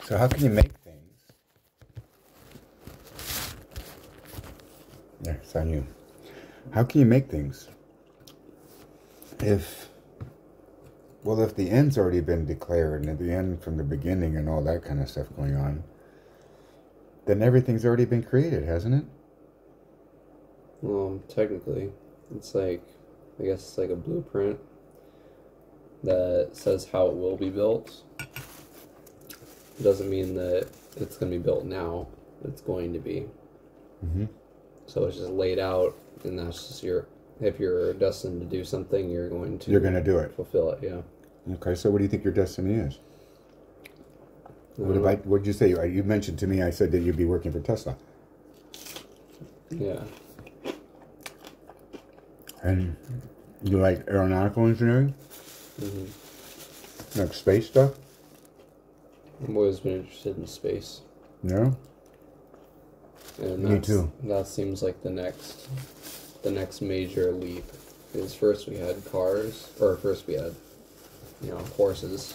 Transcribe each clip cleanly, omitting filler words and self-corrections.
So how can you make things? There, it's on you. How can you make things if the end's already been declared and the end from the beginning and all that kind of stuff going on, then everything's already been created, hasn't it? Well, technically, it's like, I guess it's like a blueprint that says how it will be built. It doesn't mean that it's going to be built now. It's going to be. Mm-hmm. So it's just laid out, and that's just if you're destined to do something, you're going to do it. Fulfill it, yeah. Okay, so what do you think your destiny is? What did you say? You mentioned to me, I said that you'd be working for Tesla. Yeah. And you like aeronautical engineering? Mm-hmm. Like space stuff? I've always been interested in space. Yeah? And Me too. That seems like the next major leap. Because first we had cars, or first we had, horses,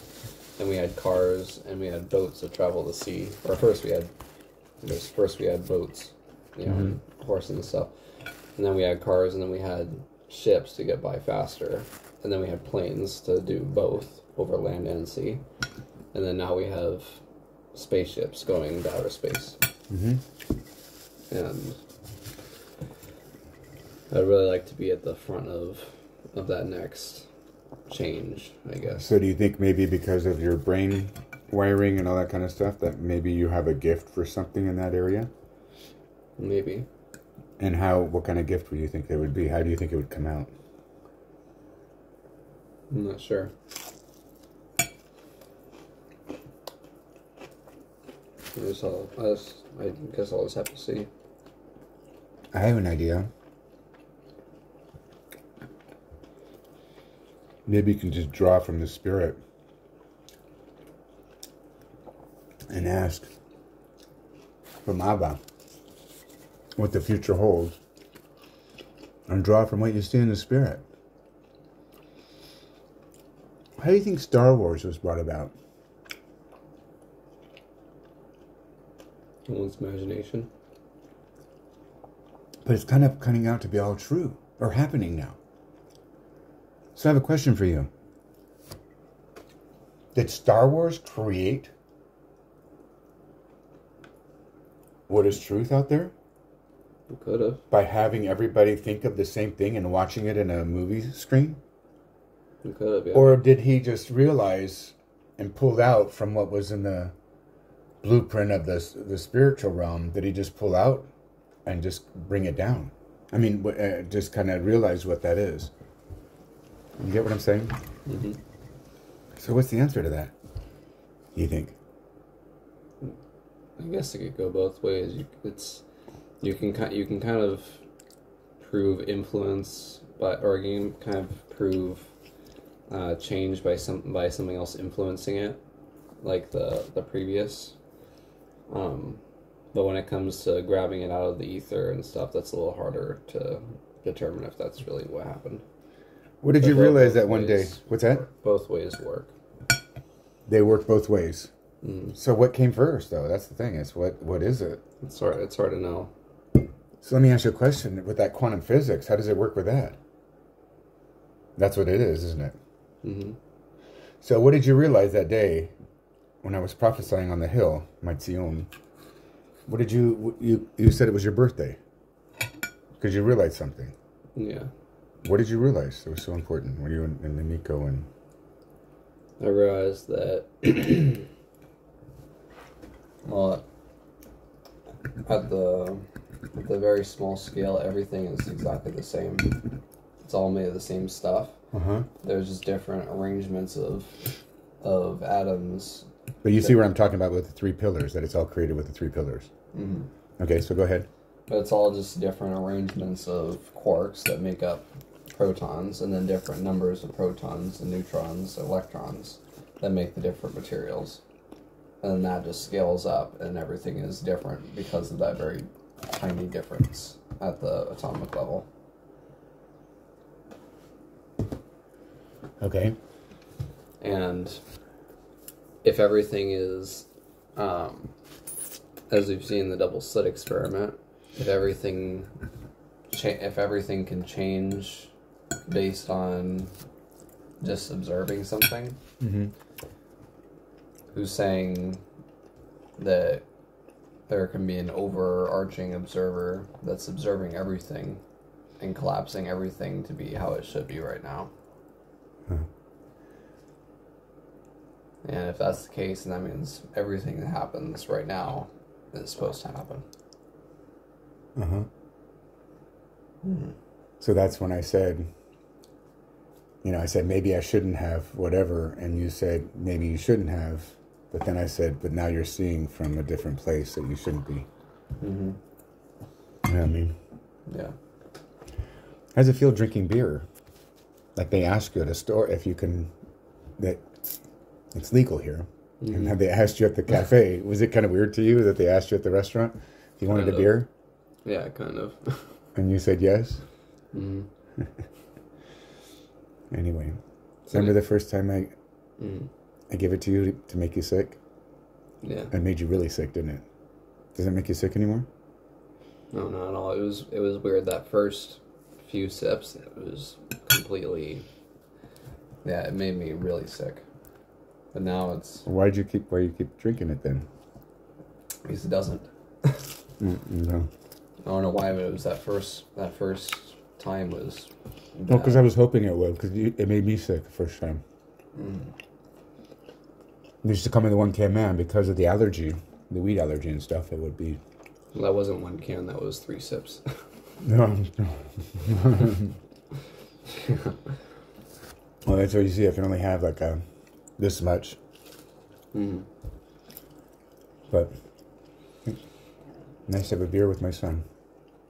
and we had cars, and we had boats that travel the sea. Or first we had boats, and horses and stuff. And then we had cars, and then we had ships to get by faster. And then we had planes to do both over land and sea. And then now we have spaceships going to outer space. Mm-hmm. And I'd really like to be at the front of that next change, I guess. So do you think maybe because of your brain wiring and all that kind of stuff that maybe you have a gift for something in that area? Maybe. And what kind of gift would you think it would be? How do you think it would come out? I'm not sure. I guess I'll just have to see. I have an idea. Maybe you can just draw from the spirit and ask from Abba what the future holds and draw from what you see in the spirit. How do you think Star Wars was brought about? One's imagination. But it's kind of coming out to be all true, or happening now. So I have a question for you. Did Star Wars create what is truth out there? It could have. By having everybody think of the same thing and watching it in a movie screen? It could have, yeah. Or did he just realize and pulled out from what was in the blueprint of the spiritual realm? Did he just pull out and just bring it down? I mean, just kind of realize what that is. You get what I'm saying? Mm-hmm. So what's the answer to that, you think? I guess it could go both ways. You can kind of prove influence or you can kind of prove change by something else influencing it, like the previous. But when it comes to grabbing it out of the ether and stuff, that's a little harder to determine if that's really what happened. What did you realize that one day? What's that? Both ways work. They work both ways. Mm. So what came first, though? That's the thing. It's what is it? It's hard to know. So let me ask you a question. With that quantum physics, how does it work with that? That's what it is, isn't it? Mm-hmm. So what did you realize that day when I was prophesying on the hill, my Tzion? What did you said it was your birthday? Because you realized something. Yeah. What did you realize that was so important when you and the Nico and... I realized that, well, at the very small scale, everything is exactly the same. It's all made of the same stuff. Uh-huh. There's just different arrangements of atoms. But you see what I'm talking about with the three pillars, that it's all created with the three pillars. Mm-hmm. Okay, so go ahead. But it's all just different arrangements of quarks that make up protons, and then different numbers of protons and neutrons, electrons, that make the different materials. And then that just scales up, and everything is different because of that very tiny difference at the atomic level. Okay. And if everything is as we've seen the double slit experiment, if everything can change based on just observing something, who's saying that there can be an overarching observer that's observing everything and collapsing everything to be how it should be right now? And if that's the case, then that means everything that happens right now is supposed to happen. So that's when I said, I said, maybe I shouldn't have whatever. And you said, maybe you shouldn't have. But then I said, but now you're seeing from a different place that you shouldn't be. You know what I mean? Yeah. How does it feel drinking beer? Like they ask you at a store if you can, that it's legal here. And have they asked you at the cafe? Was it kind of weird to you that they asked you at the restaurant if you wanted a beer? Yeah, kind of. And you said yes? Anyway, remember the first time I gave it to you to make you sick? Yeah. It made you really sick, didn't it? Does it make you sick anymore? No, not at all. It was weird that first few sips. It was completely, it made me really sick. But now it's... Why you keep drinking it then? Because it doesn't. No. I don't know why, but it was that first time was bad. Well, because I was hoping it would, because it made me sick the first time. It used to come in the 1-can man because of the allergy, the weed allergy and stuff. It would be... Well, that wasn't 1 can, that was 3 sips. No. Well, that's what you see. I can only have like this much. But nice to have a beer with my son.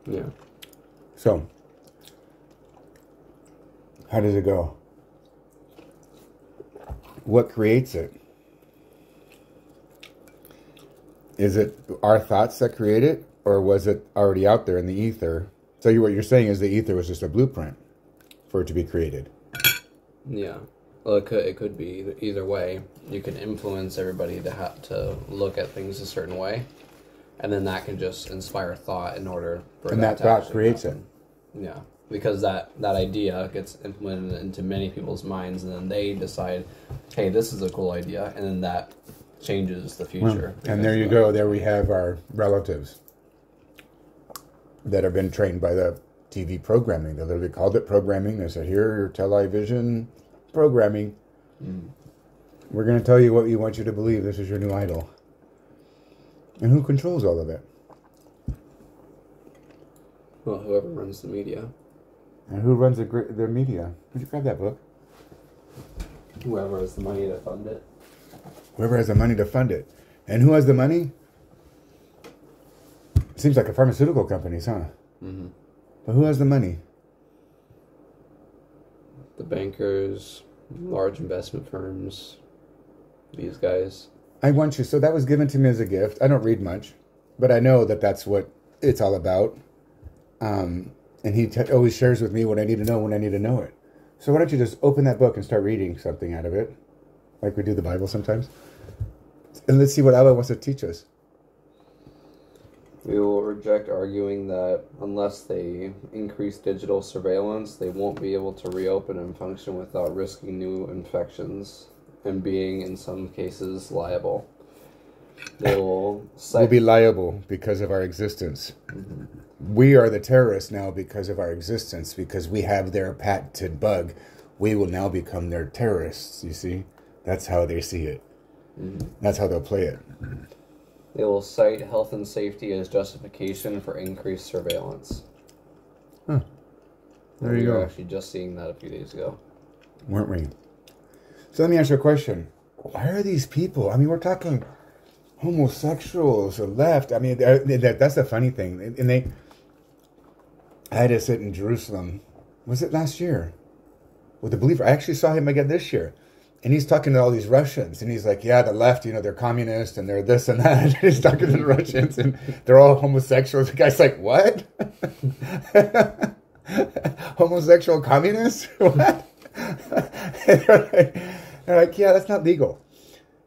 Yeah. So, how does it go? What creates it? Is it our thoughts that create it, or was it already out there in the ether? So what you're saying is the ether was just a blueprint for it to be created. Yeah. Well, it could be either way. You can influence everybody to have to look at things a certain way, and then that can just inspire thought in order for and that thought creates happen. Yeah, because that idea gets implemented into many people's minds, and then they decide, hey, this is a cool idea, and then that changes the future. And there you go. There we have our relatives that have been trained by the TV programming. They literally called it programming. They said, here, your television programming. We're going to tell you what we want you to believe. This is your new idol. And who controls all of it? Well, whoever runs the media. And who runs their media? Would you grab that book? Whoever has the money to fund it. Whoever has the money to fund it. And who has the money? Seems like a pharmaceutical companies, huh? But who has the money? The bankers, large investment firms, these guys. I want you. So that was given to me as a gift. I don't read much, but I know that that's what it's all about. And he always shares with me what I need to know when I need to know it. So why don't you just open that book and start reading something out of it, like we do the Bible sometimes, and let's see what Allah wants to teach us. We will reject arguing that unless they increase digital surveillance, they won't be able to reopen and function without risking new infections and being, in some cases, liable. They will We'll be liable because of our existence. We are the terrorists now because of our existence, because we have their patented bug. We will now become their terrorists, you see? That's how they see it. That's how they'll play it. They will cite health and safety as justification for increased surveillance. There you We were go. actually just seeing that a few days ago. Weren't we? So let me ask you a question. Why are these people, I mean, we're talking homosexuals or left. I mean, that's the funny thing. And I had to sit in Jerusalem. Was it last year? With the believer. I actually saw him again this year. And he's talking to all these Russians. And he's like, yeah, the left, they're communist and they're this and that. And he's talking to the Russians and they're all homosexuals. The guy's like, what? Homosexual communists? What? They're like, yeah, that's not legal.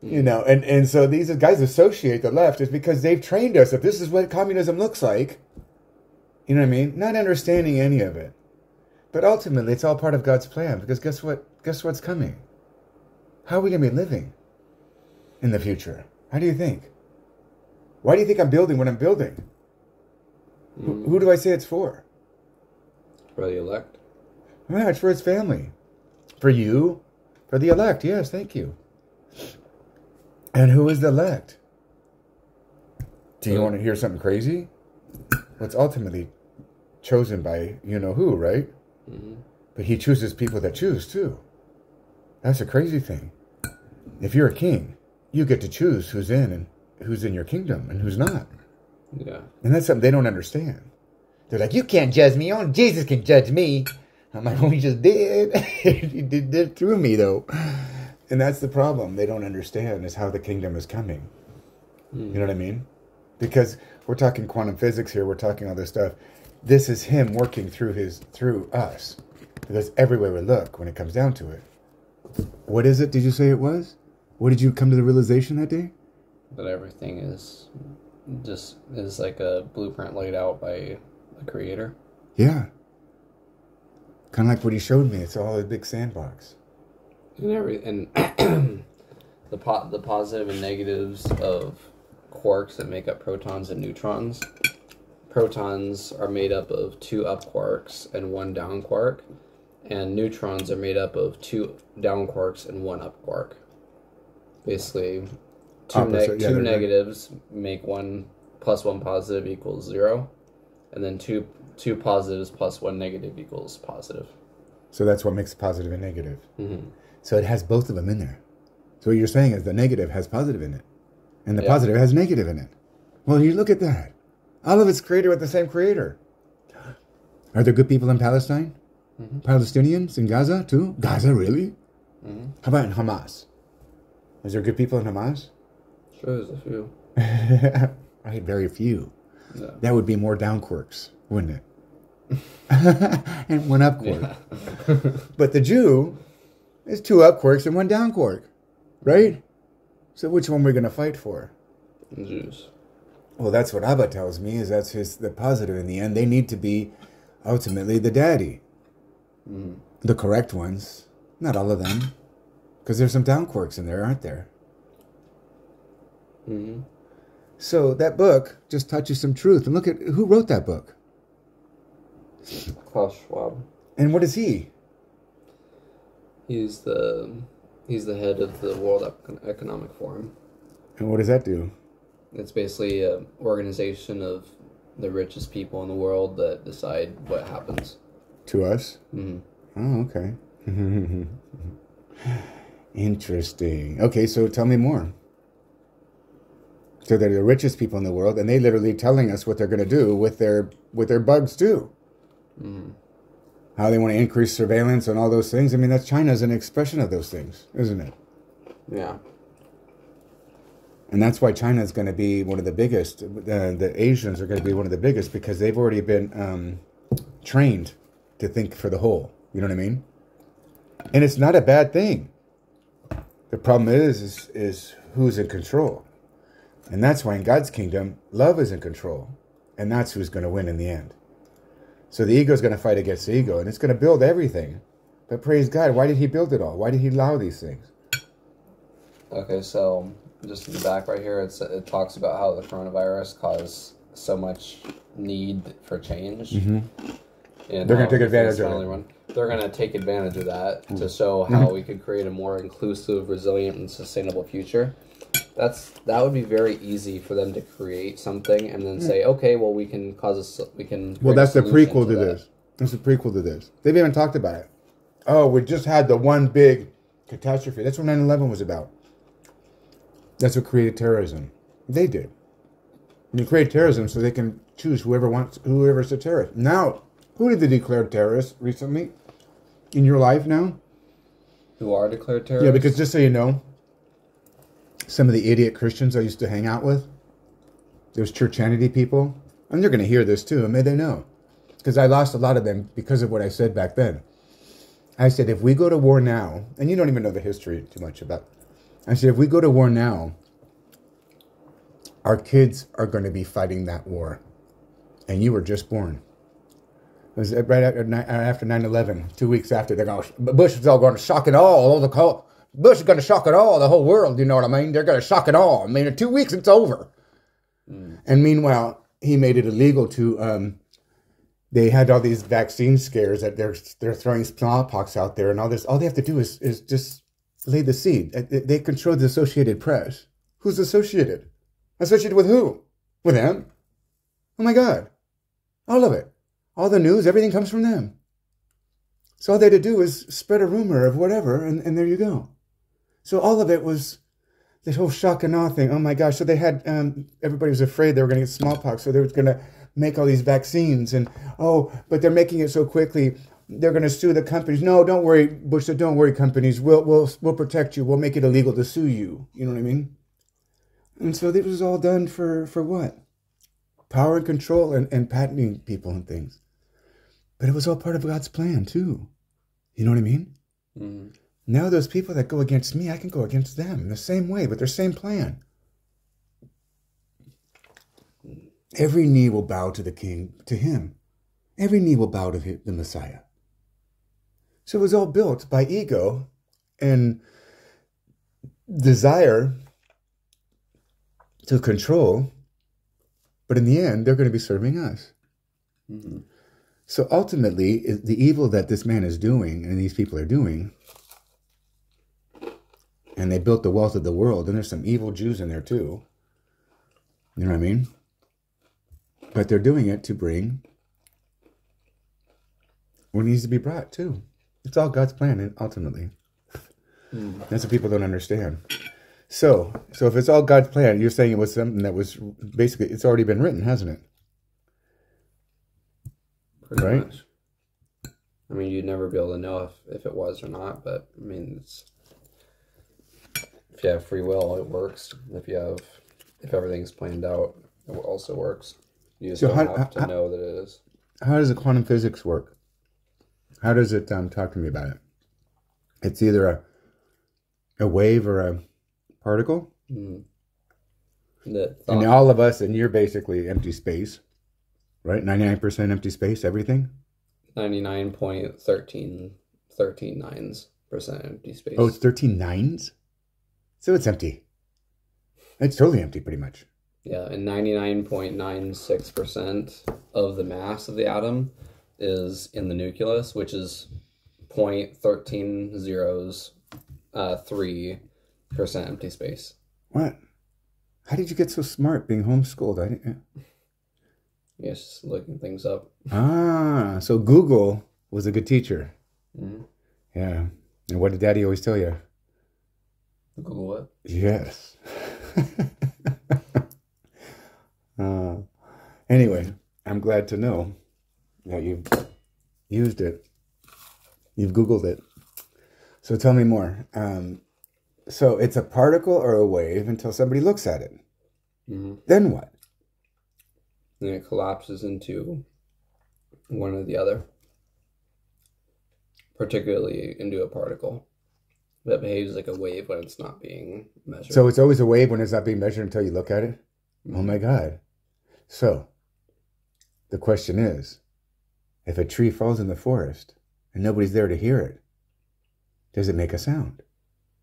You know, and so these guys associate the left is because they've trained us that this is what communism looks like. You know what I mean? Not understanding any of it. But ultimately, it's all part of God's plan. Because guess what? Guess what's coming? How are we going to be living in the future? How do you think? Why do you think I'm building what I'm building? Who do I say it's for? For the elect. Yeah, it's for his family. For you. For the elect. Yes, thank you. And who is the elect? Do you want to hear something crazy? Well, it's ultimately chosen by you-know-who, right? Mm-hmm. But he chooses people that choose, too. That's a crazy thing. If you're a king, you get to choose who's in and who's in your kingdom and who's not. Yeah. And that's something they don't understand. They're like, you can't judge me. Only Jesus can judge me. I'm like, well, he just did. He did it through me, though. And that's the problem they don't understand is how the kingdom is coming. You know what I mean? Because we're talking quantum physics here. We're talking all this stuff. This is him working through us. Because everywhere we look, when it comes down to it. What is it? Did you say it was? What did you come to the realization that day? That everything is like a blueprint laid out by the creator. Yeah. Kind of like what he showed me. It's all a big sandbox. And the positive and negatives of quarks that make up protons and neutrons. Protons are made up of 2 up quarks and 1 down quark, and neutrons are made up of 2 down quarks and 1 up quark. Basically, two negatives make 1 plus 1 positive equals 0, and then two positives plus 1 negative equals positive. So that's what makes positive and negative. Mm-hmm. So it has both of them in there. So what you're saying is the negative has positive in it. And the positive has negative in it. Well, you look at that. All of it's created with the same creator. Are there good people in Palestine? Mm-hmm. Palestinians in Gaza too? Gaza, really? Mm-hmm. How about in Hamas? Is there good people in Hamas? Sure, there's a few. Right, very few. Yeah. That would be more down quirks, wouldn't it? And 1 up quirk. Yeah. But the Jew is 2 up quirks and 1 down quirk, right? So which one we're going to fight for? The Jews. Well, that's what Abba tells me, is that's the positive in the end. They need to be ultimately the daddy. Mm. The correct ones. Not all of them. Because there's some down quirks in there, aren't there? Mm-hmm. So that book just taught you some truth. And look at who wrote that book. Klaus Schwab. And what is he? He's the head of the World Economic Forum. And what does that do? It's basically an organization of the richest people in the world that decide what happens. To us? Mm-hmm. Oh, okay. Interesting. Okay, so tell me more. So they're the richest people in the world, and they literally telling us what they're going to do with their bugs too. Mm-hmm. How they want to increase surveillance and all those things. I mean, that's China's an expression of those things, isn't it? Yeah. And that's why China is going to be one of the biggest. The Asians are going to be one of the biggest because they've already been trained to think for the whole. You know what I mean? And it's not a bad thing. The problem is who's in control. And that's why in God's kingdom, love is in control. And that's who's going to win in the end. So the ego is going to fight against the ego, and it's going to build everything. But praise God, why did he build it all? Why did he allow these things? Okay, so just in the back right here, it talks about how the coronavirus caused so much need for change. Mm-hmm. And they're going to take advantage of it. They're going to take advantage of that to show how we could create a more inclusive, resilient, and sustainable future. That would be very easy for them to create something and then say, okay, well, we can cause a, we can. Well, that's the prequel to this. That's the prequel to this. They've even talked about it. Oh, we just had the one big catastrophe. That's what 9/11 was about. That's what created terrorism. They did. And you create terrorism so they can choose whoever's a terrorist. Now, who did they declare terrorists recently in your life now? Who are declared terrorists? Yeah, because just so you know, some of the idiot Christians I used to hang out with, those churchanity people, and they're going to hear this too, and may they know. Because I lost a lot of them because of what I said back then. I said, if we go to war now, and you don't even know the history too much about I said, if we go to war now, our kids are going to be fighting that war. And you were just born. It was right after 9/11, 2 weeks after. They're going, Bush is all going to shock it all. Bush is going to shock it all, the whole world. You know what I mean? They're going to shock it all. I mean, in 2 weeks, it's over. And meanwhile, he made it illegal to... they had all these vaccine scares that they're throwing smallpox out there and all this. All they have to do is just lay the seed. They control the Associated Press. Who's associated? Associated with who? With them? Oh my God. All of it. All the news, everything comes from them. So all they had to do is spread a rumor of whatever, and there you go. So all of it was this whole shock and awe thing. Oh my gosh. So they had, everybody was afraid they were going to get smallpox. So they were going to make all these vaccines. And, but they're making it so quickly. They're going to sue the companies. No, don't worry, Bush said, don't worry, companies. We'll protect you. We'll make it illegal to sue you. You know what I mean? And so this was all done for what? Power and control and patenting people and things. But it was all part of God's plan, too. You know what I mean? Mm-hmm. Now those people that go against me, I can go against them in the same way, with their same plan. Every knee will bow to the King, to him. Every knee will bow to the Messiah. So it was all built by ego and desire to control. But in the end, they're going to be serving us. Mm-hmm. So ultimately, the evil that this man is doing and these people are doing, and they built the wealth of the world, and there's some evil Jews in there too. You know what I mean? But they're doing it to bring what needs to be brought too. It's all God's plan, ultimately. That's what people don't understand. So if it's all God's plan, you're saying it was something that was basically, it's already been written, hasn't it? Pretty right? Much. I mean, you'd never be able to know if it was or not, but I mean, if you have free will, it works. If everything's planned out, it also works. You just don't have to know that it is. How does the quantum physics work? How does it, talk to me about it? It's either a wave or a particle. And all of us, and you're basically empty space, right? 99% empty space, everything? 99.1339% empty space. Oh, it's 13 nines? So it's empty. It's totally empty, pretty much. Yeah, and 99.96% of the mass of the atom is in the nucleus, which is 0.1303% empty space. What? How did you get so smart being homeschooled? I didn't... Yes, just looking things up. So Google was a good teacher. Mm-hmm. Yeah. And what did Daddy always tell you? Google what? Yes. Anyway, I'm glad to know that you've used it. You've Googled it. So tell me more. So it's a particle or a wave until somebody looks at it. Mm-hmm. Then what? And it collapses into one or the other. Particularly into a particle that behaves like a wave when it's not being measured. So it's always a wave when it's not being measured until you look at it? Mm-hmm. Oh my God. So the question is, if a tree falls in the forest and nobody's there to hear it, does it make a sound?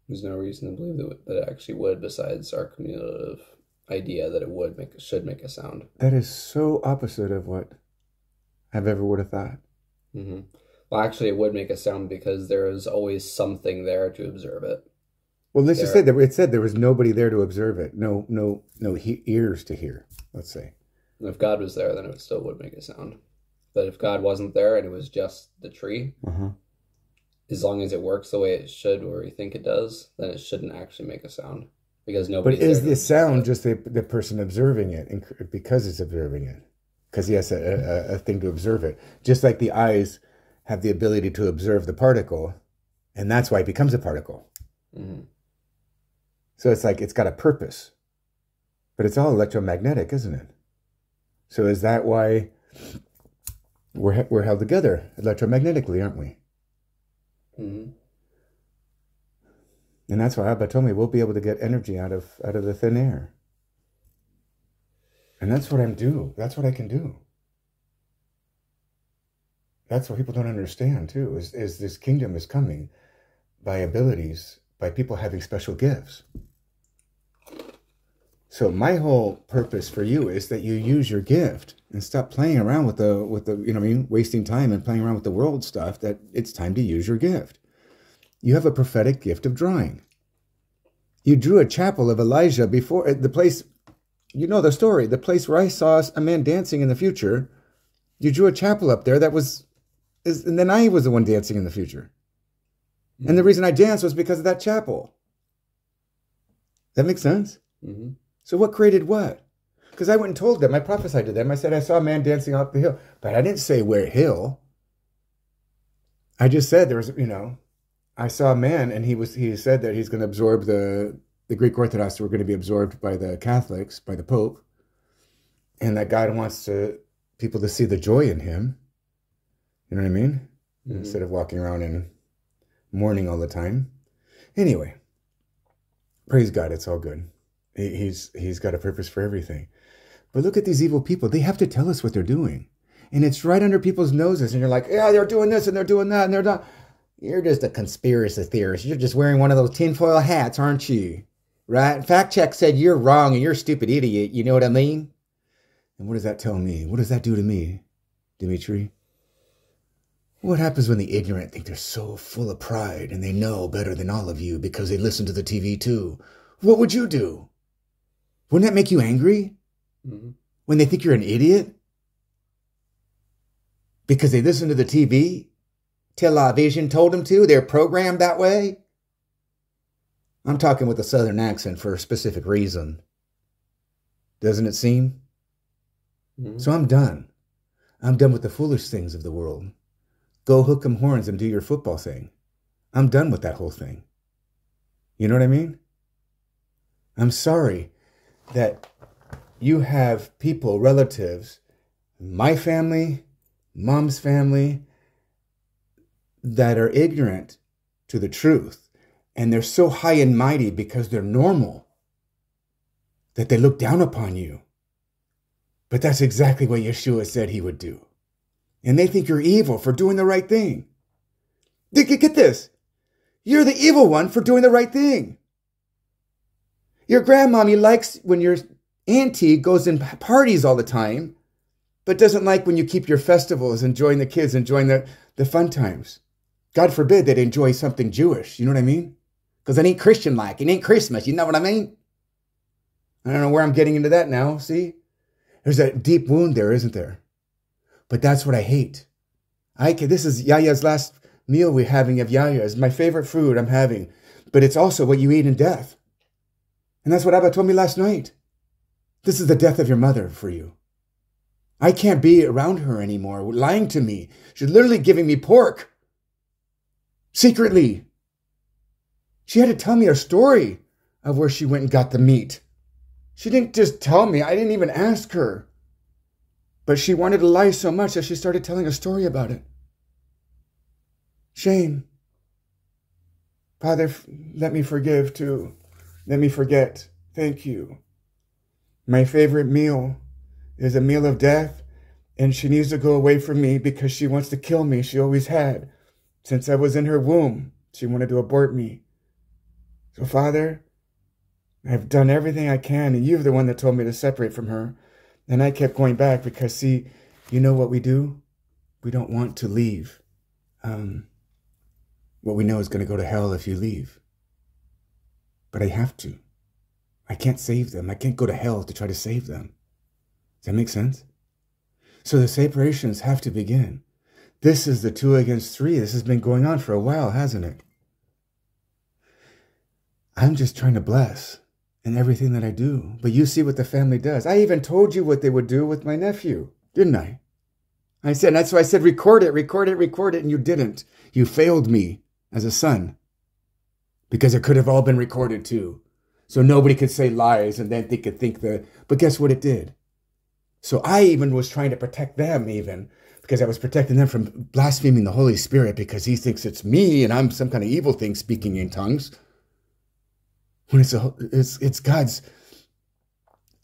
There's no reason to believe that it actually would, besides our cumulative idea that it should make a sound. That is so opposite of what I've ever would have thought. Mm-hmm. Well, actually, it would make a sound because there is always something there to observe it. Well, let's just say that it said there was nobody there to observe it. No ears to hear, let's say. And if God was there, then it still would make a sound. But if God wasn't there and it was just the tree, as long as it works the way it should or you think it does, then it shouldn't actually make a sound. Because nobody's there. But is the sound just the person observing it because it's observing it? Because he has a thing to observe it. Just like the eyes have the ability to observe the particle, and that's why it becomes a particle. Mm-hmm. So it's like it's got a purpose. But it's all electromagnetic, isn't it? So is that why we're held together electromagnetically, aren't we? Mm-hmm. And that's why Abba told me we'll be able to get energy out of the thin air. And that's what I'm doing. That's what I can do. That's what people don't understand too, is this kingdom is coming by abilities, by people having special gifts. So my whole purpose for you is that you use your gift and stop playing around with the you know what I mean, wasting time and playing around with the world stuff, that it's time to use your gift. You have a prophetic gift of drawing. You drew a chapel of Elijah before the place, you know the story, the place where I saw a man dancing in the future. You drew a chapel up there and then I was the one dancing in the future. Mm-hmm. And the reason I danced was because of that chapel. That makes sense? Mm-hmm. So what created what? Because I went and told them, I prophesied to them. I said, I saw a man dancing up the hill. But I didn't say where hill. I just said there was, I saw a man and he said that he's going to absorb the Greek Orthodox were going to be absorbed by the Catholics, by the Pope. And that God wants people to see the joy in him. You know what I mean? Mm-hmm. Instead of walking around in mourning all the time. Anyway, praise God, it's all good. He's got a purpose for everything. But look at these evil people. They have to tell us what they're doing. And it's right under people's noses. And you're like, yeah, they're doing this and they're doing that and they're not. You're just a conspiracy theorist. You're just wearing one of those tinfoil hats, aren't you? Right? Fact check said you're wrong and you're a stupid idiot. You know what I mean? And what does that tell me? What does that do to me, Dimitri? What happens when the ignorant think they're so full of pride and they know better than all of you because they listen to the TV too? What would you do? Wouldn't that make you angry? Mm-hmm. When they think you're an idiot? Because they listen to the TV? Television told them to? They're programmed that way? I'm talking with a southern accent for a specific reason. Doesn't it seem? Mm-hmm. So I'm done. I'm done with the foolish things of the world. Go hook 'em horns and do your football thing. I'm done with that whole thing. You know what I mean? I'm sorry that you have people, relatives, my family, mom's family, that are ignorant to the truth. And they're so high and mighty because they're normal that they look down upon you. But that's exactly what Yeshua said he would do. And they think you're evil for doing the right thing. Get this. You're the evil one for doing the right thing. Your grandmommy likes when your auntie goes in parties all the time, but doesn't like when you keep your festivals, enjoying the kids, enjoying the fun times. God forbid they'd enjoy something Jewish. You know what I mean? Because it ain't Christian-like. It ain't Christmas. You know what I mean? I don't know where I'm getting into that now. See? There's a deep wound there, isn't there? But that's what I hate. This is Yaya's last meal we're having of Yaya. It's my favorite food I'm having. But it's also what you eat in death. And that's what Abba told me last night. This is the death of your mother for you. I can't be around her anymore, lying to me. She's literally giving me pork. Secretly. She had to tell me a story of where she went and got the meat. She didn't just tell me. I didn't even ask her. But she wanted to lie so much that she started telling a story about it. Shame. Father, let me forgive too. Let me forget. Thank you. My favorite meal is a meal of death, and she needs to go away from me because she wants to kill me. She always had. Since I was in her womb, she wanted to abort me. So, Father, I've done everything I can, and you're the one that told me to separate from her. And I kept going back because, see, you know what we do? We don't want to leave. What we know is going to go to hell if you leave. But I have to. I can't save them. I can't go to hell to try to save them. Does that make sense? So the separations have to begin. This is the 2 against 3. This has been going on for a while, hasn't it? I'm just trying to bless in everything that I do. But you see what the family does. I even told you what they would do with my nephew, didn't I? I said, that's why I said, record it, and you didn't. You failed me as a son. Because it could have all been recorded too. So nobody could say lies and then they could think that. But guess what it did? So I even was trying to protect them even. Because I was protecting them from blaspheming the Holy Spirit because he thinks it's me and I'm some kind of evil thing speaking in tongues. When it's God's,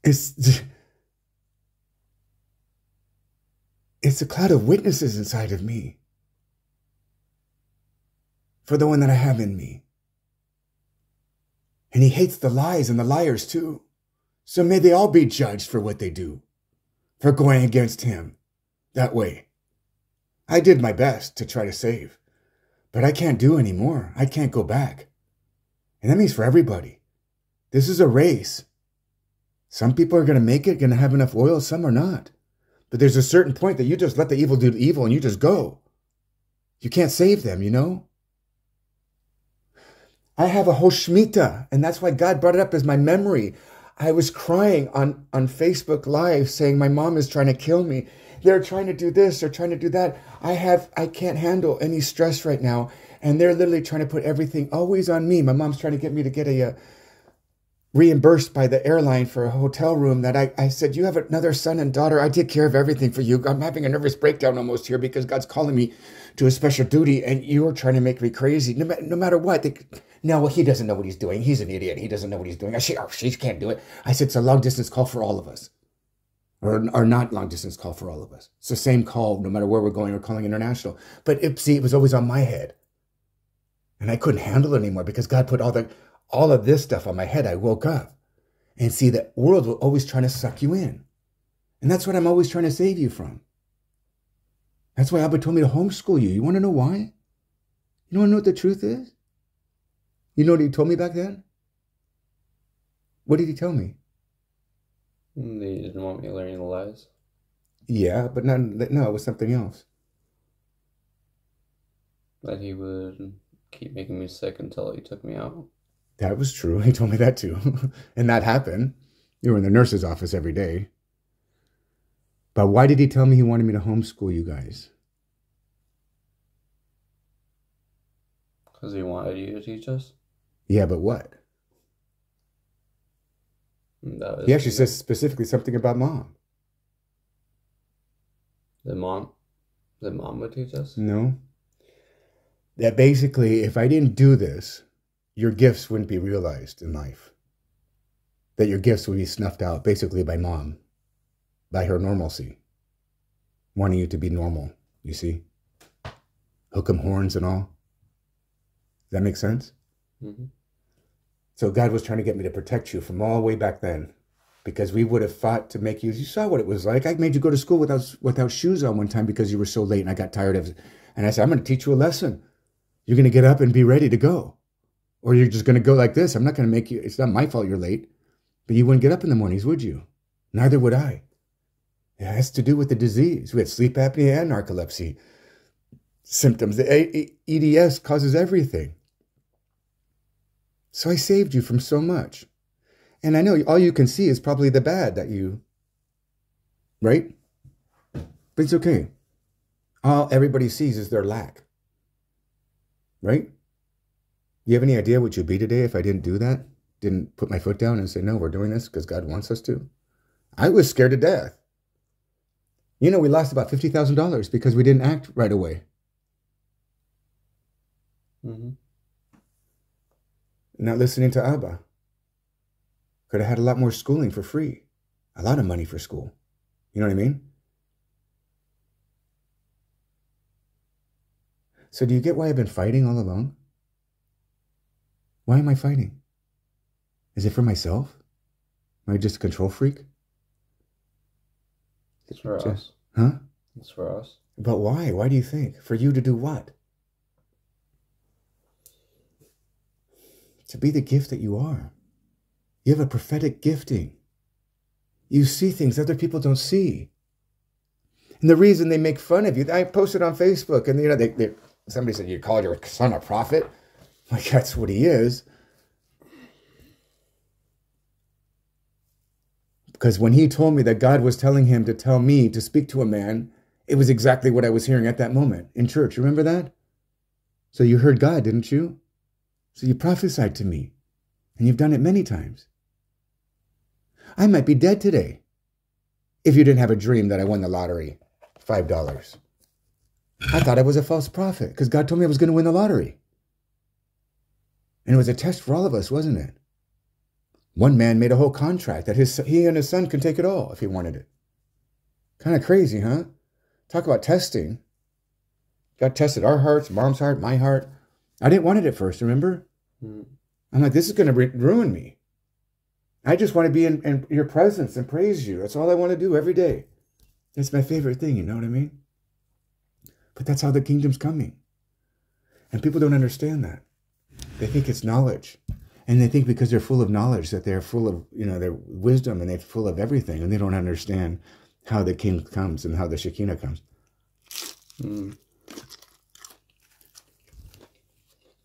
it's a cloud of witnesses inside of me for the one that I have in me. And he hates the lies and the liars too. So may they all be judged for what they do, for going against him that way. I did my best to try to save, but I can't do anymore. I can't go back. And that means for everybody. This is a race. Some people are going to make it, going to have enough oil, some are not. But there's a certain point that you just let the evil do the evil and you just go. You can't save them, you know? I have a whole Shemitah, and that's why God brought it up as my memory. I was crying on Facebook Live saying my mom is trying to kill me. They're trying to do this, they're trying to do that. I can't handle any stress right now. And they're literally trying to put everything always on me. My mom's trying to get me to get a reimbursed by the airline for a hotel room that I said, you have another son and daughter. I take care of everything for you. I'm having a nervous breakdown almost here because God's calling me to a special duty and you're trying to make me crazy. No matter what. No, well, he doesn't know what he's doing. He's an idiot. He doesn't know what he's doing. She can't do it. I said, it's a long distance call for all of us. Or not long distance call for all of us. It's the same call no matter where we're going. We're calling international. But it was always on my head. And I couldn't handle it anymore because God put all of this stuff on my head. I woke up and see the world will always trying to suck you in. And that's what I'm always trying to save you from. That's why Abba told me to homeschool you. You want to know why? You want to know what the truth is? You know what he told me back then? What did he tell me? He didn't want me learning the lies. Yeah, but no, it was something else. That he would keep making me sick until he took me out. That was true. He told me that too. And that happened. You were in the nurse's office every day. But why did he tell me he wanted me to homeschool you guys? Because he wanted you to teach us? Yeah, but what? He actually says specifically something about mom. That mom would teach us? No. That basically, if I didn't do this, your gifts wouldn't be realized in life. That your gifts would be snuffed out, basically by mom, by her normalcy, wanting you to be normal, you see? Hook 'em horns and all. Does that make sense? Mm-hmm. So God was trying to get me to protect you from all the way back then, because we would have fought to make you saw what it was like. I made you go to school without shoes on one time because you were so late and I got tired of it. And I said, I'm going to teach you a lesson. You're going to get up and be ready to go. Or you're just going to go like this. I'm not going to make you, it's not my fault you're late. But you wouldn't get up in the mornings, would you? Neither would I. It has to do with the disease. We had sleep apnea and narcolepsy symptoms. The EDS causes everything. So I saved you from so much. And I know all you can see is probably the bad that you, right? But it's okay. All everybody sees is their lack. Right? You have any idea what you'd be today if I didn't do that? Didn't put my foot down and say, no, we're doing this because God wants us to? I was scared to death. You know, we lost about $50,000 because we didn't act right away. Mm-hmm. Not listening to Abba. Could have had a lot more schooling for free. A lot of money for school. You know what I mean? So do you get why I've been fighting all along? Why am I fighting? Is it for myself? Am I just a control freak? It's for us. Huh? It's for us. But why? Why do you think? For you to do what? To be the gift that you are. You have a prophetic gifting. You see things other people don't see. And the reason they make fun of you, I posted on Facebook, and you know, somebody said, you called your son a prophet? Like, that's what he is. Because when he told me that God was telling him to tell me to speak to a man, it was exactly what I was hearing at that moment in church. Remember that? So you heard God, didn't you? So you prophesied to me. And you've done it many times. I might be dead today if you didn't have a dream that I won the lottery, $5. I thought I was a false prophet because God told me I was going to win the lottery. And it was a test for all of us, wasn't it? One man made a whole contract that he and his son could take it all if he wanted it. Kind of crazy, huh? Talk about testing. God tested our hearts, mom's heart, my heart. I didn't want it at first, remember? I'm like, this is going to ruin me. I just want to be in your presence and praise you. That's all I want to do every day. It's my favorite thing, you know what I mean? But that's how the kingdom's coming. And people don't understand that. They think it's knowledge. And they think because they're full of knowledge that they're full of, their wisdom and they're full of everything. And they don't understand how the king comes and how the Shekinah comes.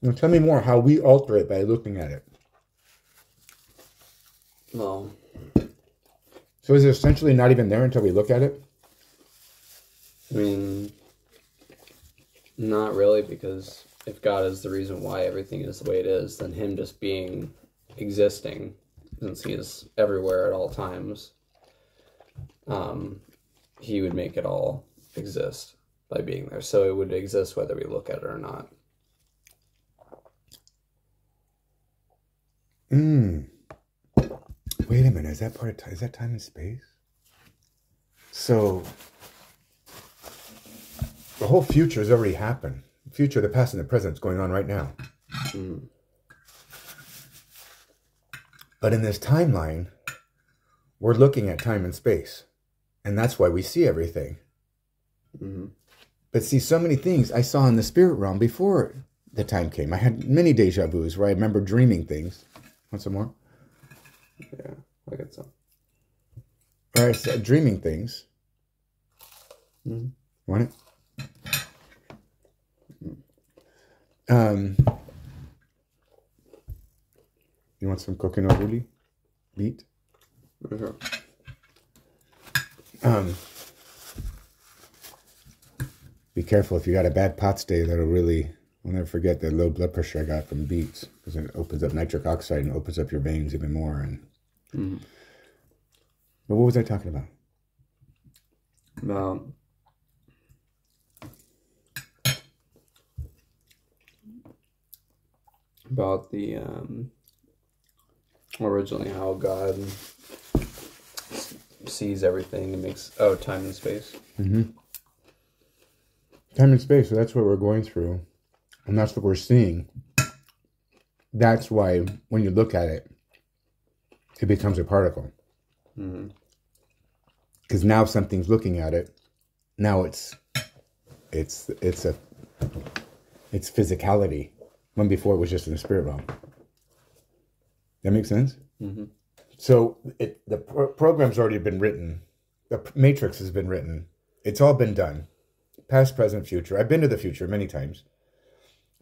Now tell me more how we alter it by looking at it. Well, so is it essentially not even there until we look at it? I mean, not really, because if God is the reason why everything is the way it is, then him just existing, since he is everywhere at all times, he would make it all exist by being there. So it would exist whether we look at it or not. Wait a minute, is that is that time and space? So the whole future has already happened. The future, the past, and the present is going on right now. But in this timeline, we're looking at time and space. And that's why we see everything. But see, so many things I saw in the spirit realm before the time came. I had many deja vus where I remember dreaming things. Want some more? Yeah, I got some. Or I started dreaming things. Want it? You want some coconut really? Meat? Sure. Be careful if you got a bad POTS day. That'll really... I'll never forget the low blood pressure I got from beets, because it opens up nitric oxide and opens up your veins even more. And But what was I talking about? About the originally how God sees everything and makes time and space. Time and space. So that's what we're going through. And that's what we're seeing. That's why when you look at it, it becomes a particle. Because now something's looking at it. Now it's physicality. When before it was just in the spirit realm. That makes sense? So the program's already been written. The matrix has been written. It's all been done. Past, present, future. I've been to the future many times.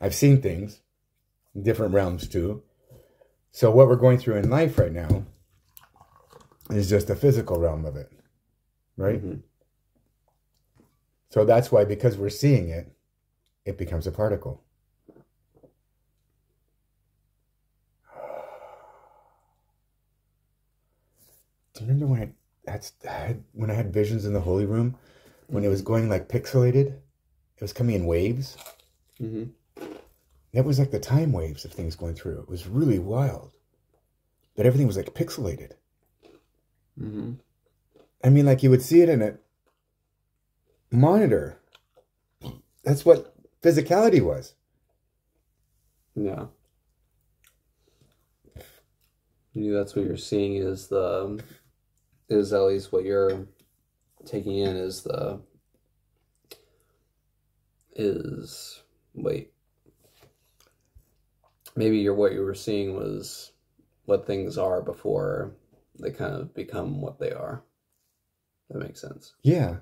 I've seen things in different realms too. So what we're going through in life right now is just the physical realm of it. Right? So that's why, because we're seeing it, it becomes a particle. Do you remember when I had visions in the holy room? When it was going like pixelated? It was coming in waves? That was like the time waves of things going through. It was really wild. But everything was like pixelated. I mean, like you would see it in a monitor. That's what physicality was. Yeah. That's what you're seeing is at least what you're taking in what you were seeing was what things are before they kind of become what they are. That makes sense. Yeah.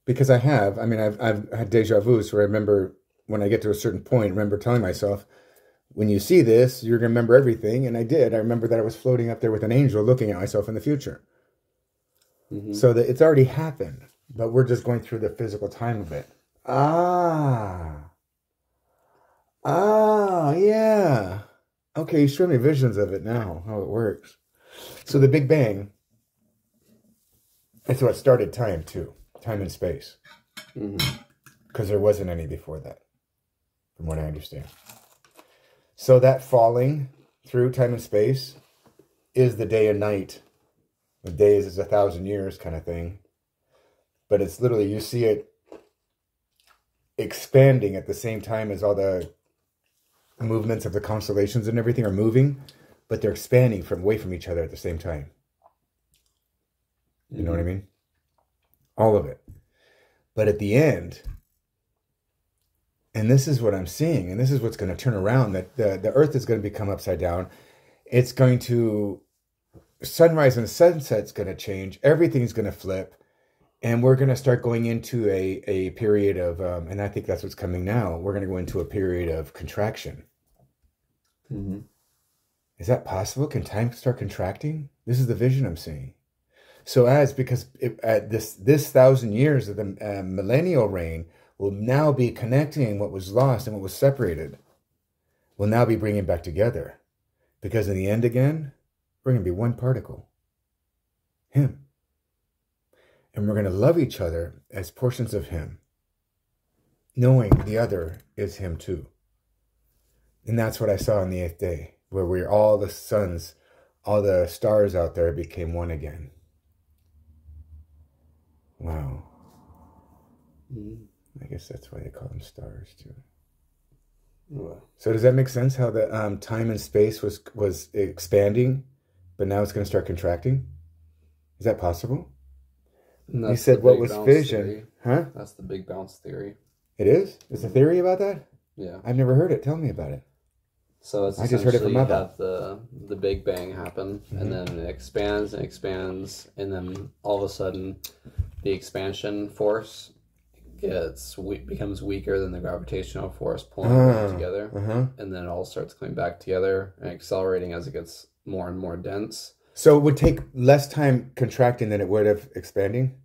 Because I've had deja vu, so I remember when I get to a certain point, I remember telling myself, when you see this, you're going to remember everything. And I did. I remember that I was floating up there with an angel looking at myself in the future. So that it's already happened, but we're just going through the physical time of it. Yeah. Okay, you show me visions of it now, how it works. So the Big Bang, that's what started time too, time and space. Because there wasn't any before that, from what I understand. So that falling through time and space is the day and night. The day is 1,000 years kind of thing. But it's literally, you see it expanding at the same time as all the movements of the constellations and everything are moving, but they're expanding from away from each other at the same time. You know what I mean? All of it. But at the end, and this is what I'm seeing, and this is what's going to turn around, that the earth is going to become upside down. It's going to, sunrise and sunset's going to change. Everything's going to flip. And we're going to start going into a period of, and I think that's what's coming now. We're going to go into a period of contraction. Mm-hmm. Is that possible? Can time start contracting? This is the vision I'm seeing. So because this 1,000 years of the millennial reign will now be connecting what was lost and what was separated. Will now be bringing back together. Because in the end again, we're going to be one particle. Him. And we're going to love each other as portions of him, knowing the other is him too. And that's what I saw on the 8th day, where we're all the suns, all the stars out there became one again. Wow. Mm-hmm. I guess that's why they call them stars too. Well, So does that make sense, how the time and space was expanding, but now it's going to start contracting? Is that possible? You said what was fission? Theory. Huh? That's the big bounce theory. It is? Is a theory about that? Yeah. I've never heard it. Tell me about it. So it's I just heard it from you Mother. have the Big Bang happen, and then it expands and expands, and then all of a sudden, the expansion force becomes weaker than the gravitational force pulling them together, and then it all starts coming back together and accelerating as it gets more and more dense. So it would take less time contracting than it would have expanding?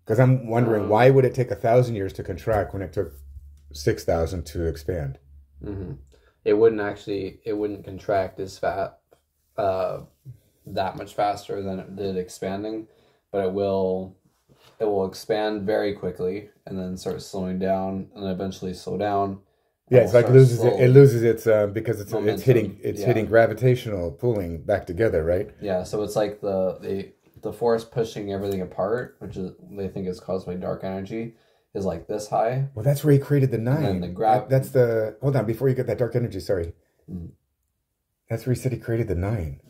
Because I'm wondering, why would it take 1,000 years to contract when it took 6,000 to expand? Mm-hmm. It wouldn't contract as fast, that much faster than it did expanding, but it will expand very quickly and then start slowing down and eventually slow down. Yeah, it's like it loses its because it's momentum. hitting gravitational pulling back together, right? Yeah, so it's like the force pushing everything apart, which is they think is caused by dark energy, is like this high. Well, that's where he created the 9. And then That's the hold on before you get that dark energy. Sorry, Mm. That's where he said he created the 9.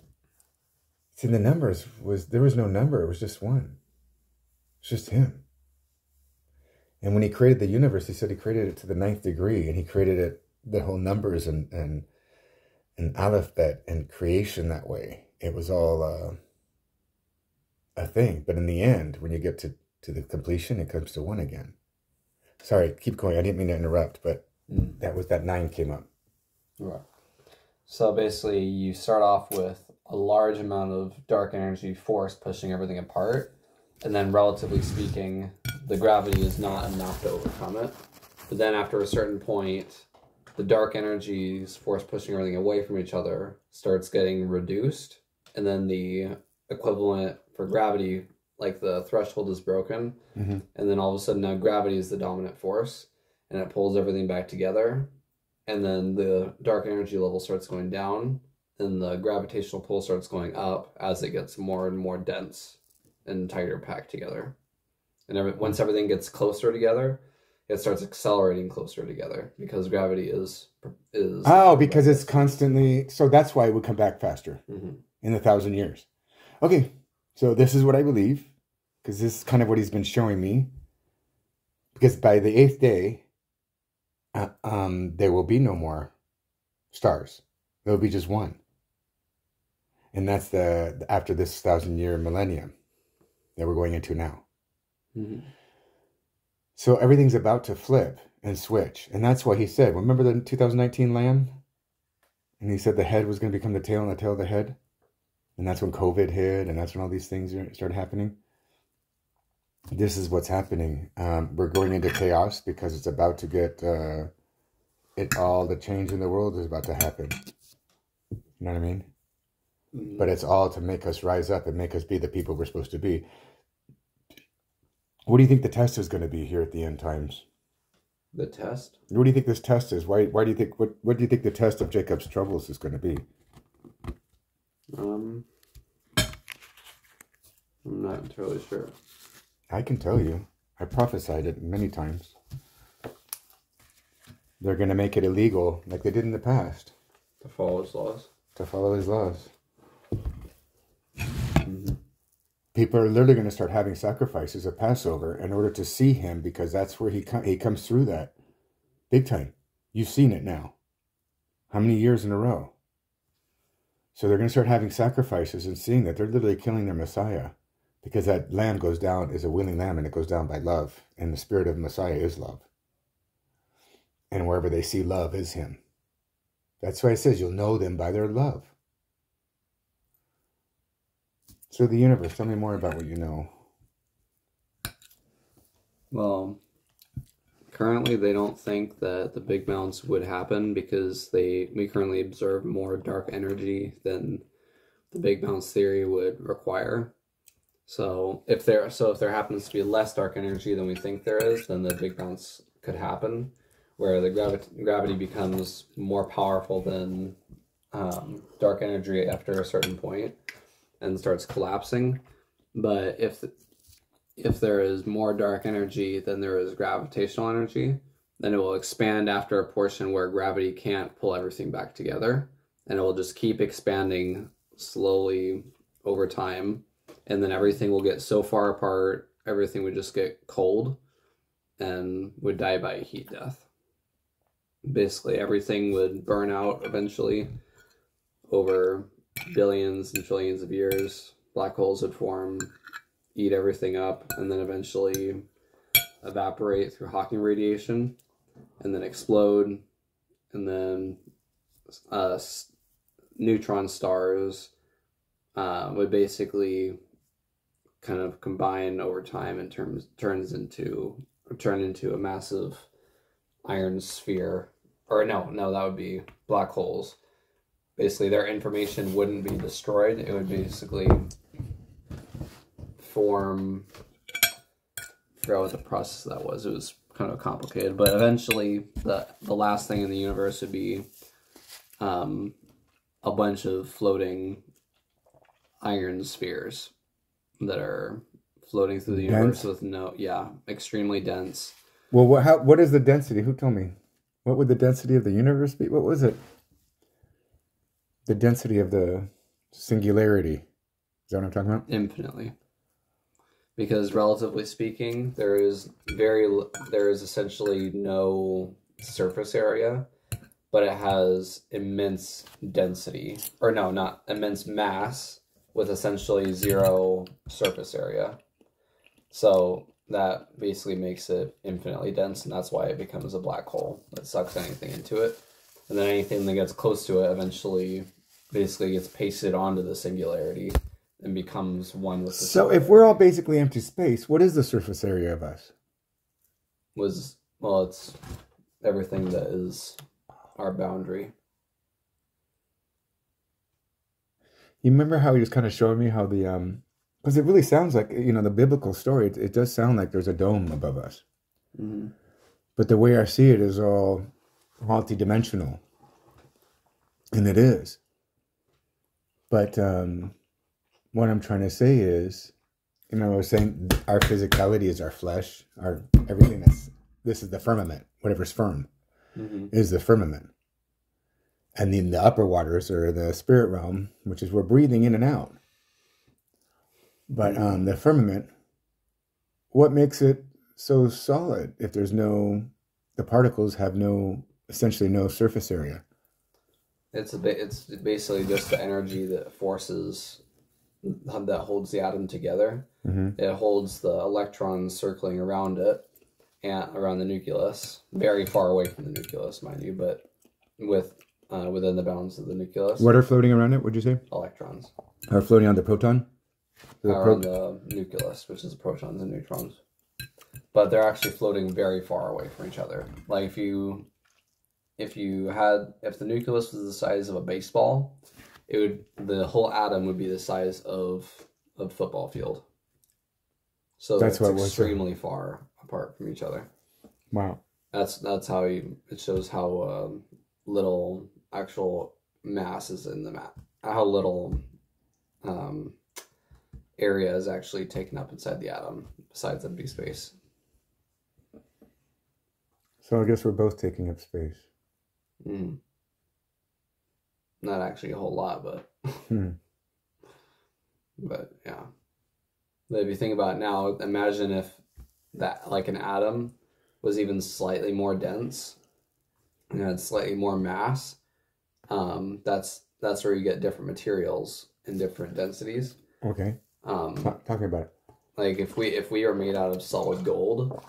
See, the numbers there was no number; it was just 1. It's just him. And when he created the universe, he said he created it to the 9th degree, and he created it, the whole numbers and alphabet and creation that way. It was all a thing. But in the end, when you get to the completion, it comes to 1 again. Sorry, keep going. I didn't mean to interrupt, but that 9 came up. Right. So basically, you start off with a large amount of dark energy force pushing everything apart, and then relatively speaking, the gravity is not enough to overcome it. But then after a certain point, the dark energy's force pushing everything away from each other starts getting reduced, and then the equivalent for gravity, like the threshold is broken, and then all of a sudden now gravity is the dominant force, and it pulls everything back together, and then the dark energy level starts going down, and the gravitational pull starts going up as it gets more and more dense and tighter packed together. And once everything gets closer together, it starts accelerating closer together because gravity is because it's constantly, so that's why it would come back faster in 1,000 years. Okay, so this is what I believe, because this is kind of what he's been showing me. Because by the 8th day, there will be no more stars. There will be just 1. And that's after this 1,000-year millennium that we're going into now. So everything's about to flip and switch. And that's why he said, remember the 2019 Lamb? And he said the head was going to become the tail and the tail the head. And that's when COVID hit, and that's when all these things started happening. This is what's happening. We're going into chaos because it's about to get, all the change in the world is about to happen. You know what I mean? But it's all to make us rise up and make us be the people we're supposed to be. What do you think the test is going to be here at the end times? The test? What do you think this test is? Why do you think, what do you think the test of Jacob's troubles is going to be? I'm not entirely sure. I can tell you. I prophesied it many times. They're going to make it illegal, like they did in the past. To follow his laws. To follow his laws. Mm-hmm. People are literally going to start having sacrifices at Passover in order to see him, because that's where he comes through that. Big time. You've seen it now. How many years in a row? So they're going to start having sacrifices and seeing that they're literally killing their Messiah, because that lamb goes down is a willing lamb, and it goes down by love. And the spirit of Messiah is love. And wherever they see love is him. That's why it says you'll know them by their love. So the universe, tell me more about what you know. Well, currently they don't think that the big bounce would happen because we currently observe more dark energy than the big bounce theory would require. So if there happens to be less dark energy than we think there is, then the big bounce could happen, where the gravity becomes more powerful than dark energy after a certain point and starts collapsing. But if there is more dark energy than there is gravitational energy, then it will expand after a portion where gravity can't pull everything back together, and it will just keep expanding slowly over time, and then everything will get so far apart, everything would just get cold and would die by a heat death. Basically, everything would burn out eventually over billions and trillions of years. Black holes would form, eat everything up, and then eventually evaporate through Hawking radiation, and then explode, and then neutron stars would basically kind of combine over time and turn into a massive iron sphere. Or no, that would be black holes. Basically, their information wouldn't be destroyed. It would basically form... I forgot what the process that was. It was kind of complicated. But eventually, the last thing in the universe would be a bunch of floating iron spheres that are floating through the universe with extremely dense. Well, what is the density? Who told me? What would the density of the universe be? What was it? The density of the singularity. Is that what I'm talking about? Infinitely. Because relatively speaking, there is essentially no surface area, but it has immense density. Or no, not immense mass, with essentially zero surface area. So that basically makes it infinitely dense, and that's why it becomes a black hole that sucks anything into it. And then anything that gets close to it eventually basically gets pasted onto the singularity and becomes one with the So if we're all basically empty space, what is the surface area of us? It's everything that is our boundary. You remember how he was kind of showing me how the because it really sounds like, the biblical story, it does sound like there's a dome above us. Mm-hmm. But the way I see it is all multidimensional. And it is. But what I'm trying to say is, I was saying our physicality is our flesh, our everything this is the firmament, whatever's firm is the firmament. And then the upper waters are the spirit realm, which is we're breathing in and out. But the firmament, what makes it so solid if the particles have essentially no surface area? It's basically just the energy that holds the atom together. Mm-hmm. It holds the electrons circling around it and around the nucleus, very far away from the nucleus, mind you, but within the bounds of the nucleus. What are floating around it? What'd you say? Electrons. Are floating on the proton? Around the nucleus, which is protons and neutrons. But they're actually floating very far away from each other. Like if the nucleus was the size of a baseball, the whole atom would be the size of a football field. So that's extremely far apart from each other. Wow. That's how it shows how little actual mass is in the how little area is actually taken up inside the atom, besides empty space. So I guess we're both taking up space. Not actually a whole lot, but but yeah. But if you think about it now, imagine if that, like, an atom was even slightly more dense and had slightly more mass. That's where you get different materials in different densities. Okay. Talk about it. Like if we are made out of solid gold,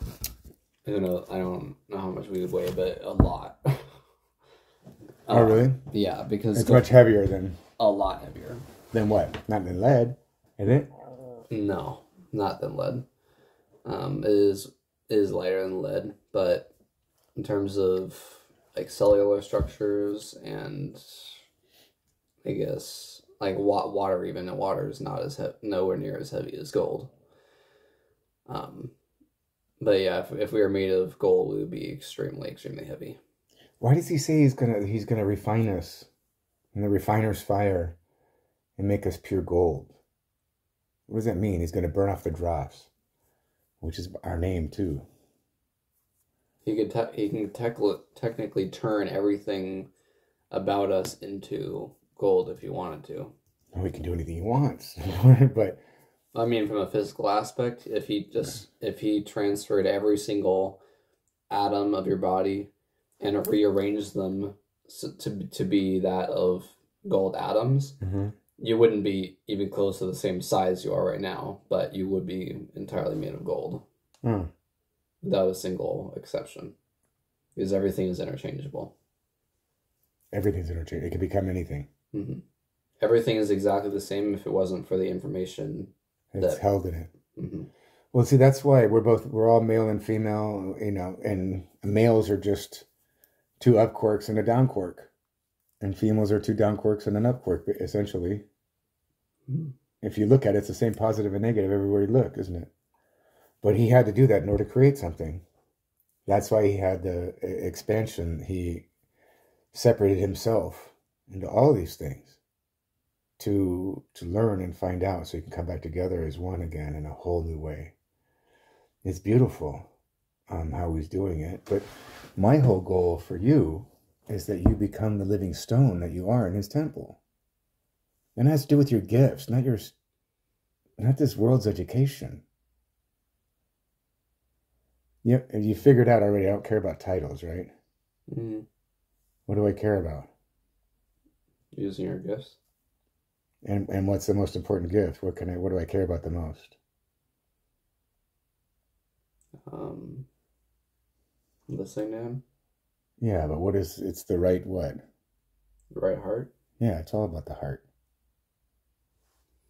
I don't know how much we would weigh, but a lot. Oh, really? Yeah, because it's much heavier than... A lot heavier. Than what? Not than lead, is it? No, not than lead. It is lighter than lead, but in terms of like cellular structures and I guess like water, even water is not as nowhere near as heavy as gold. But yeah, if we were made of gold, we would be extremely, extremely heavy. Why does he say he's gonna refine us in the refiner's fire and make us pure gold? What does that mean? He's gonna burn off the dross, which is our name too. He can technically turn everything about us into gold if he wanted to. No, he can do anything he wants, but I mean, from a physical aspect, if he transferred every single atom of your body and rearranged them to be that of gold atoms, you wouldn't be even close to the same size you are right now, but you would be entirely made of gold. Without a single exception. Because everything is interchangeable. Everything's interchangeable. It can become anything. Mm-hmm. Everything is exactly the same if it wasn't for the information that's held in it. Mm-hmm. Well, see, that's why we're all male and female, and males are just 2 up quarks and a down quark. And females are 2 down quarks and an up quark, essentially. Mm-hmm. If you look at it, it's the same positive and negative everywhere you look, isn't it? But he had to do that in order to create something. That's why he had the expansion. He separated himself into all these things to learn and find out so he can come back together as one again in a whole new way. It's beautiful how he's doing it. But my whole goal for you is that you become the living stone that you are in his temple. And it has to do with your gifts, not this world's education. Yep, you figured out already. I don't care about titles, right? Mm-hmm. What do I care about? Using your gifts. And what's the most important gift? What do I care about the most? Listening to him. Yeah, but it's the right what? The right heart. Yeah, it's all about the heart.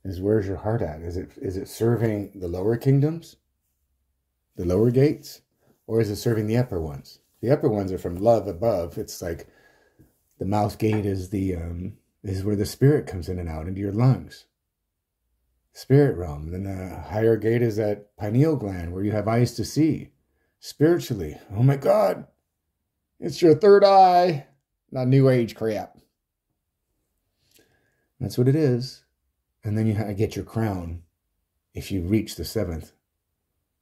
Where's your heart at? Is it serving the lower kingdoms? The lower gates? Or is it serving the upper ones? The upper ones are from love above. It's like the mouth gate is is where the spirit comes in and out into your lungs. Spirit realm. Then the higher gate is that pineal gland where you have eyes to see. Spiritually. Oh my God. It's your third eye. Not new age crap. That's what it is. And then you get your crown if you reach the 7th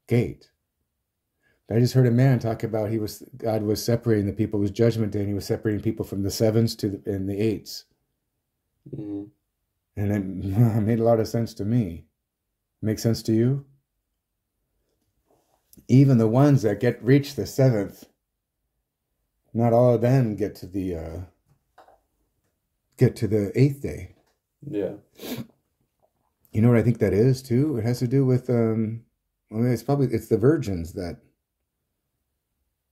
gate. I just heard a man talk about God was separating the people. It was Judgment Day, and he was separating people from the 7s and the 8s. Mm-hmm. And it made a lot of sense to me. Make sense to you? Even the ones that reach the 7th, not all of them get to the 8th day. Yeah. You know what I think that is too? It has to do with it's the virgins that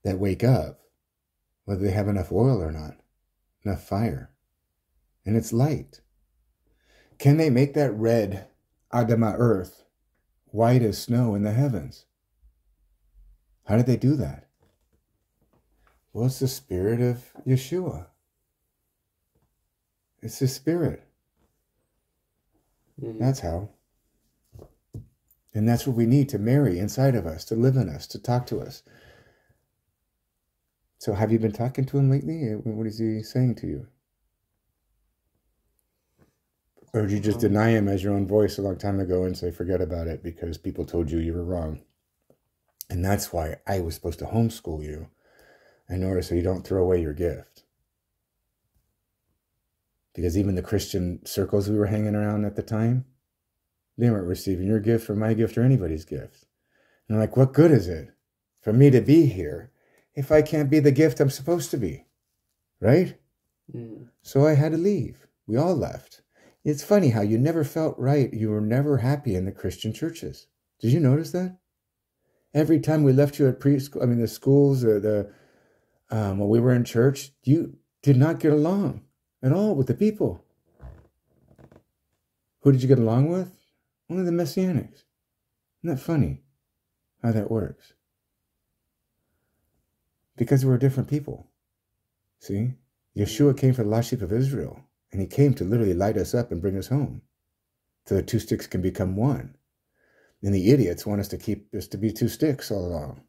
wake up, whether they have enough oil or not, enough fire. And it's light. Can they make that red Adamah earth white as snow in the heavens? How did they do that? Well, it's the spirit of Yeshua. It's the spirit. Mm-hmm. That's how. And that's what we need to marry inside of us, to live in us, to talk to us. So have you been talking to him lately? What is he saying to you? Or did you just deny him as your own voice a long time ago and say, forget about it because people told you were wrong? And that's why I was supposed to homeschool you in order so you don't throw away your gift. Because even the Christian circles we were hanging around at the time, they weren't receiving your gift or my gift or anybody's gift. And I'm like, what good is it for me to be here if I can't be the gift I'm supposed to be? Right? Mm. So I had to leave. We all left. It's funny how you never felt right. You were never happy in the Christian churches. Did you notice that? Every time we left you at preschool, the schools, when we were in church, you did not get along at all with the people. Who did you get along with? Only the Messianics. Isn't that funny how that works? Because we're different people. See? Yeshua came for the lost sheep of Israel, and he came to literally light us up and bring us home so the two sticks can become one. And the idiots want us to be two sticks all along.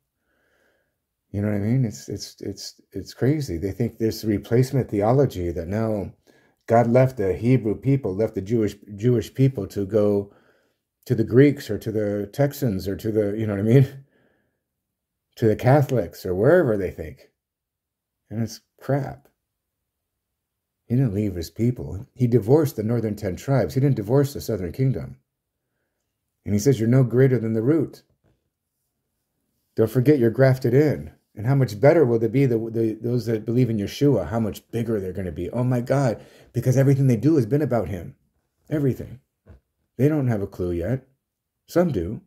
You know what I mean? It's crazy. They think this replacement theology that now God left the Hebrew people, left the Jewish people to go to the Greeks or to the Texans or to the, you know what I mean? To the Catholics or wherever they think. And it's crap. He didn't leave his people. He divorced the northern 10 tribes. He didn't divorce the southern kingdom. And he says, you're no greater than the root. Don't forget you're grafted in. And how much better will they be, those that believe in Yeshua, how much bigger they're going to be. Oh my God, because everything they do has been about him. Everything. They don't have a clue yet. Some do.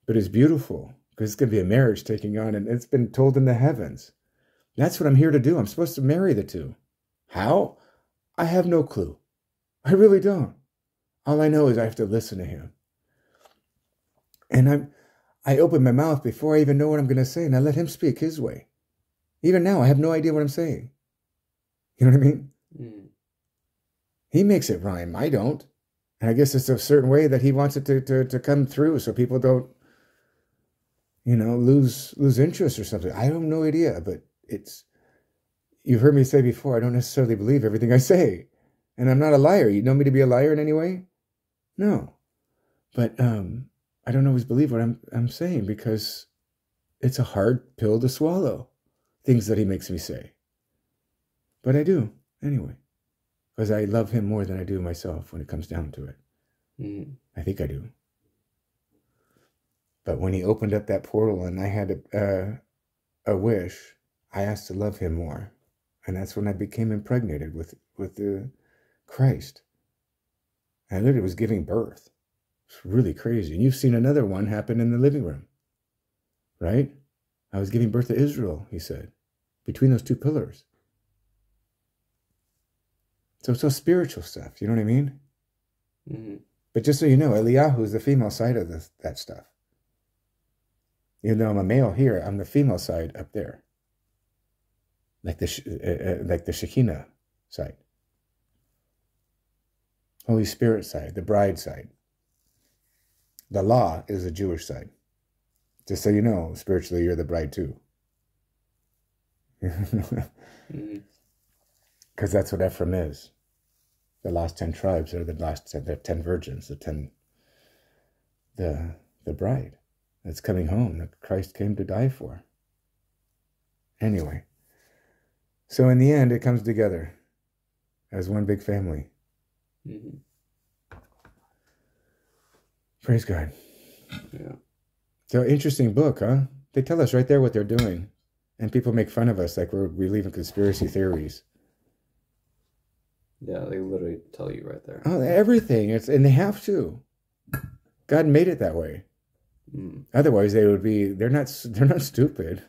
But it's beautiful, because it's going to be a marriage taking on, and it's been told in the heavens. That's what I'm here to do. I'm supposed to marry the two. How? I have no clue. I really don't. All I know is I have to listen to him. And I open my mouth before I even know what I'm going to say, and I let him speak his way. Even now, I have no idea what I'm saying. You know what I mean? Mm. He makes it rhyme. I don't. And I guess it's a certain way that he wants it to come through so people don't, lose interest or something. I have no idea, but you've heard me say before, I don't necessarily believe everything I say. And I'm not a liar. You know me to be a liar in any way? No. But I don't always believe what I'm saying because it's a hard pill to swallow, things that he makes me say. But I do, anyway, because I love him more than I do myself when it comes down to it. Mm. I think I do. But when he opened up that portal and I had a wish, I asked to love him more. And that's when I became impregnated with Christ. I literally was giving birth. It's really crazy. And you've seen another one happen in the living room, right? I was giving birth to Israel, he said, between those two pillars. So it's all spiritual stuff, you know what I mean? Mm-hmm. But just so you know, Eliyahu is the female side of that stuff. Even though I'm a male here, I'm the female side up there. Like the Shekinah side. Holy Spirit side, the bride side. The law is the Jewish side. Just so you know, spiritually, you're the bride too. Because that's what Ephraim is. The last 10 tribes are the 10 virgins, the bride that's coming home that Christ came to die for. Anyway, so in the end, it comes together as one big family. Mm-hmm. Praise God. Yeah. So interesting book, huh? They tell us right there what they're doing. And people make fun of us like we believe in conspiracy theories. Yeah, they literally tell you right there. Oh, everything. And they have to. God made it that way. Mm. Otherwise, they're not stupid.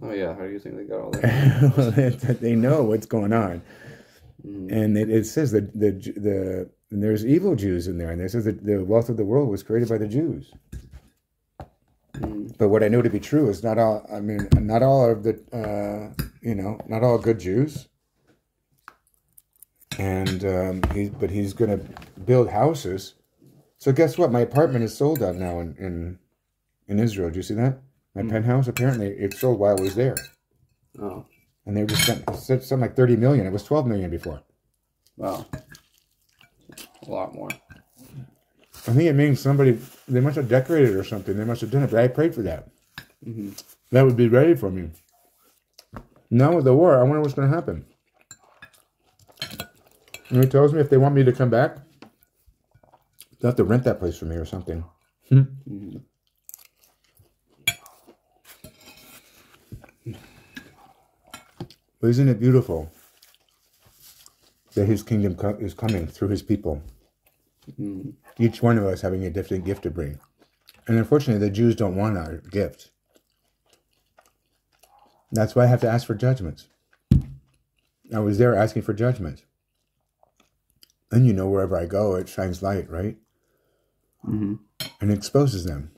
Oh, yeah. How do you think they got all that? Well, they know what's going on. Mm. And it says that and there's evil Jews in there, and it says that the wealth of the world was created by the Jews. Mm. But what I know to be true is not all of the, not all good Jews. And he's going to build houses. So guess what? My apartment is sold out now in Israel. Do you see that? My penthouse, apparently, it sold while I was there. Oh. And they were just something like 30 million. It was 12 million before. Wow. A lot more. I think it means they must have decorated or something. They must have done it, but I prayed for that. Mm-hmm. That would be ready for me. Now with the war, I wonder what's going to happen. And he tells me if they want me to come back, they'll have to rent that place for me or something. Mm-hmm. But isn't it beautiful that his kingdom is coming through his people? Mm-hmm. Each one of us having a different gift to bring. And unfortunately, the Jews don't want our gift. That's why I have to ask for judgments. I was there asking for judgment. And you know, wherever I go, it shines light, right? Mm-hmm. And it exposes them.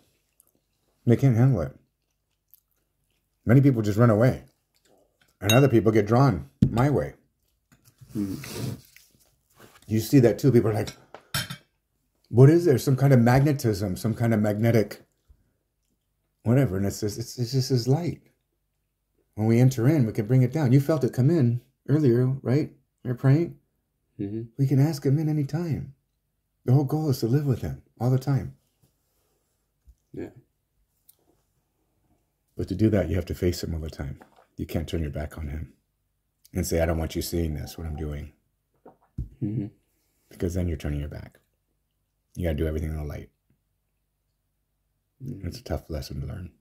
They can't handle it. Many people just run away. And other people get drawn my way. Mm-hmm. You see that too. People are like, what is there? Some kind of magnetism, some kind of magnetic whatever. And it's just his light. When we enter in, we can bring it down. You felt it come in earlier, right? You're praying. Mm-hmm. We can ask him in any time. The whole goal is to live with him all the time. Yeah. But to do that, you have to face him all the time. You can't turn your back on him and say, I don't want you seeing this, what I'm doing. Mm-hmm. Because then you're turning your back. You got to do everything in the light. Mm-hmm. It's a tough lesson to learn.